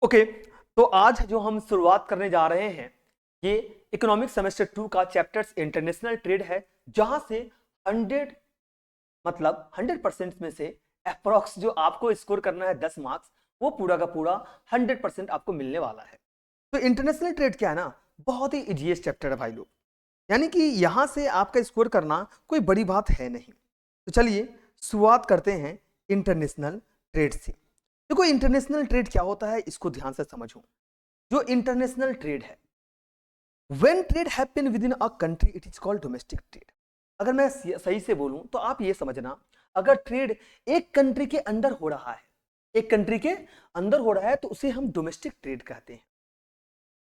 Okay, तो आज जो हम शुरुआत करने जा रहे हैं ये इकोनॉमिक सेमेस्टर 2 का चैप्टर्स इंटरनेशनल ट्रेड है, जहां से 100 मतलब 100% में से अप्रोक्स जो आपको स्कोर करना है 10 मार्क्स, वो पूरा का पूरा 100% आपको मिलने वाला है। तो इंटरनेशनल ट्रेड क्या है ना, बहुत ही इजीएस्ट चैप्टर है भाई लोग, यानी कि यहां से आपका स्कोर करना कोई बड़ी बात है नहीं। तो चलिए शुरुआत करते हैं इंटरनेशनल ट्रेड से। देखो इंटरनेशनल ट्रेड क्या होता है इसको ध्यान से समझो। जो इंटरनेशनल ट्रेड है, when trade happen with in a country it is called domestic trade. अगर मैं सही से बोलूं तो आप ये समझना, अगर ट्रेड एक कंट्री के अंदर हो रहा है, एक कंट्री के अंदर हो रहा है तो उसे हम डोमेस्टिक ट्रेड कहते हैं।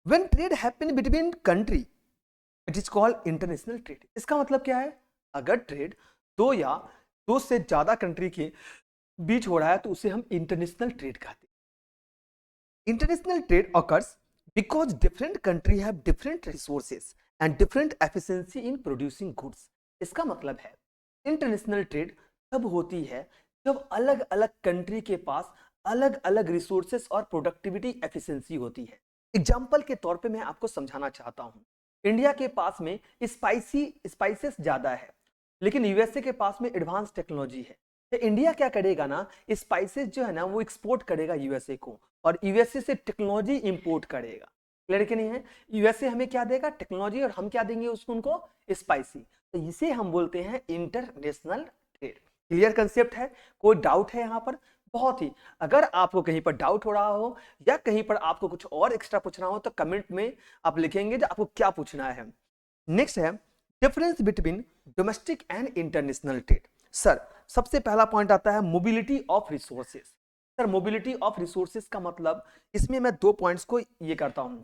When trade happen between country it is called international trade. इसका मतलब क्या है, अगर ट्रेड दो या दो से ज्यादा कंट्री के बीच हो रहा है तो उसे हम इंटरनेशनल ट्रेड कहते हैं। International trade occurs because different country have different resources and different efficiency in producing goods। इसका मतलब है इंटरनेशनल ट्रेड तब होती है जब अलग अलग कंट्री के पास अलग अलग रिसोर्सेस और प्रोडक्टिविटी एफिशिएंसी होती है। एग्जांपल के तौर पे मैं आपको समझाना चाहता हूं, इंडिया के पास में स्पाइसेस ज्यादा है, लेकिन यूएसए के पास में एडवांस टेक्नोलॉजी है। तो इंडिया क्या करेगा ना, स्पाइसेस जो है ना वो एक्सपोर्ट करेगा यूएसए को, और यूएसए से टेक्नोलॉजी इंपोर्ट करेगा। क्लियर कि नहीं है? यूएसए हमें क्या देगा, टेक्नोलॉजी, और हम क्या देंगे उसको, उनको स्पाइसी। तो इसे हम बोलते हैं इंटरनेशनल ट्रेड। क्लियर कंसेप्ट है? कोई डाउट है यहाँ पर? बहुत ही, अगर आपको कहीं पर डाउट हो रहा हो या कहीं पर आपको कुछ और एक्स्ट्रा पूछना हो तो कमेंट में आप लिखेंगे जो आपको क्या पूछना है। नेक्स्ट है difference between domestic and international trade. Sir सबसे पहला पॉइंट आता है mobility of resources. Sir mobility of resources का मतलब, इसमें मैं दो पॉइंट्स को ये करता हूं,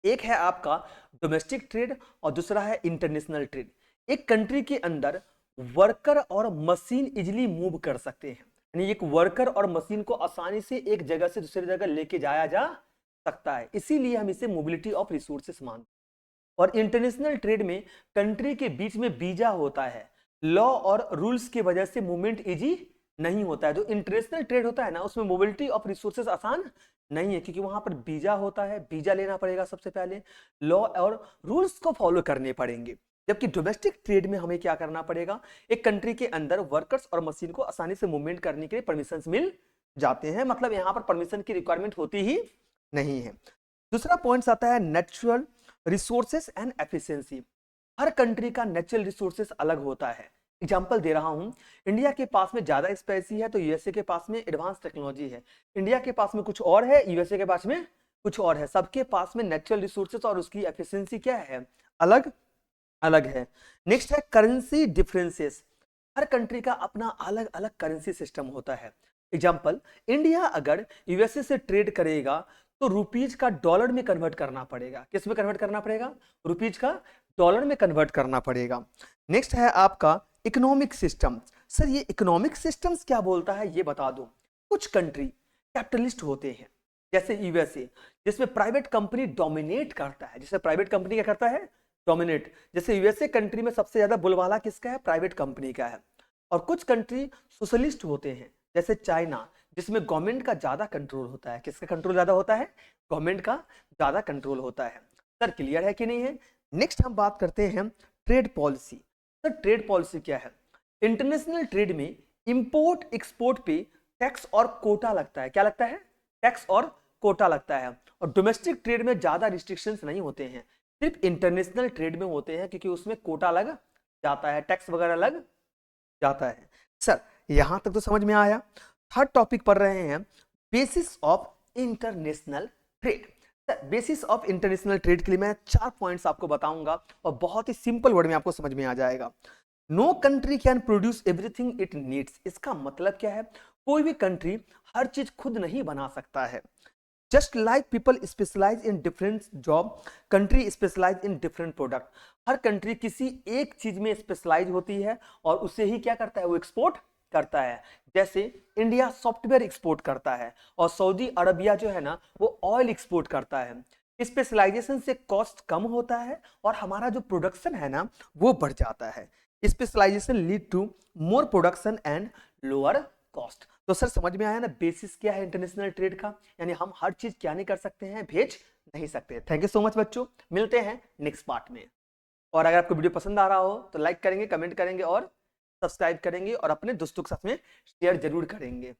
एक है आपका डोमेस्टिक ट्रेड और दूसरा है इंटरनेशनल ट्रेड। एक कंट्री के अंदर वर्कर और मशीन इजिली मूव कर सकते हैं, यानी एक वर्कर और मशीन को आसानी से एक जगह से दूसरी जगह लेके जाया जा सकता है, इसीलिए हम इसे मोबिलिटी ऑफ रिसोर्सेस मानते हैं। और इंटरनेशनल ट्रेड में कंट्री के बीच में वीजा होता है, लॉ और रूल्स की वजह से मूवमेंट इजी नहीं होता है। जो इंटरनेशनल ट्रेड होता है ना उसमें मोबिलिटी ऑफ रिसोर्सेज आसान नहीं है, क्योंकि वहां पर वीजा होता है, वीजा लेना पड़ेगा सबसे पहले, लॉ और रूल्स को फॉलो करने पड़ेंगे। जबकि डोमेस्टिक ट्रेड में हमें क्या करना पड़ेगा, एक कंट्री के अंदर वर्कर्स और मशीन को आसानी से मूवमेंट करने के लिए परमिशन मिल जाते हैं, मतलब यहाँ पर परमिशन की रिक्वायरमेंट होती ही नहीं है। दूसरा पॉइंट आता है natural resources and efficiency. Her country का नेचुरल रिसोर्सेस अलग होता है। एग्जांपल दे रहा हूं, इंडिया के पास में ज्यादा स्पेसी है तो यूएसए के पास में एडवांस टेक्नोलॉजी है, इंडिया के पास में कुछ और है, यूएसए के पास में कुछ और है। सबके पास में नेचुरल रिसोर्सेस और उसकी एफिशिएंसी क्या है, अलग अलग है। नेक्स्ट है करेंसी डिफरेंसेस। हर कंट्री का अपना अलग अलग करेंसी सिस्टम होता है। एग्जांपल, इंडिया अगर यूएसए से ट्रेड करेगा तो रुपीज का डॉलर में कन्वर्ट करना पड़ेगा। किस में कन्वर्ट करना पड़ेगा, रुपीज का डॉलर में कन्वर्ट करना पड़ेगा। नेक्स्ट है आपका इकोनॉमिक सिस्टम। सर ये इकोनॉमिक सिस्टम्स क्या बोलता है ये बता दो। कुछ कंट्री कैपिटलिस्ट होते हैं, जैसे यूएसए, जिसमें प्राइवेट कंपनी डोमिनेट करता है। जैसे प्राइवेट कंपनी क्या करता है, डोमिनेट। जैसे यूएसए कंट्री में सबसे ज्यादा बोलबाला किसका है, प्राइवेट कंपनी का है। और कुछ कंट्री सोशलिस्ट होते हैं, जैसे चाइना, जिसमें गवर्नमेंट का ज्यादा कंट्रोल होता है। किसका कंट्रोल ज्यादा होता है, गवर्नमेंट का ज्यादा कंट्रोल होता है। सर क्लियर है कि नहीं है? नेक्स्ट हम बात करते हैं trade policy. Sir trade policy क्या है, इंटरनेशनल ट्रेड में इंपोर्ट एक्सपोर्ट पे टैक्स और कोटा लगता है। क्या लगता है, टैक्स और कोटा लगता है। और डोमेस्टिक ट्रेड में ज्यादा रिस्ट्रिक्शंस नहीं होते हैं, सिर्फ इंटरनेशनल ट्रेड में होते हैं, क्योंकि उसमें कोटा लग जाता है, टैक्स वगैरह लग जाता है। सर यहां तक तो समझ में आया। थर्ड टॉपिक पढ़ रहे हैं basis of international trade. Sir basis of international trade के लिए मैं 4 पॉइंट्स आपको बताऊंगा और बहुत ही सिंपल वर्ड में आपको समझ में आ जाएगा। No country can produce everything it needs. इसका मतलब क्या है, कोई भी कंट्री हर चीज खुद नहीं बना सकता है। Just like people specialise in different job, country specialise in different product. हर कंट्री किसी एक चीज में स्पेशलाइज होती है और उसे ही क्या करता है, वो एक्सपोर्ट करता है। जैसे इंडिया सॉफ्टवेयर एक्सपोर्ट करता है और सऊदी अरबिया जो है ना वो ऑयल एक्सपोर्ट करता है। स्पेशलाइजेशन से कॉस्ट कम होता है और हमारा जो प्रोडक्शन है ना वो बढ़ जाता है। Specialisation lead to more production and lower cost. तो सर समझ में आया ना बेसिस क्या है इंटरनेशनल ट्रेड का, यानी हम हर चीज क्या नहीं कर सकते हैं, भेज नहीं सकते। थैंक यू सो मच बच्चों, मिलते हैं नेक्स्ट पार्ट में। और अगर आपको वीडियो पसंद आ रहा हो तो लाइक करेंगे, कमेंट करेंगे और सब्सक्राइब करेंगे और अपने दोस्तों के साथ में शेयर जरूर करेंगे।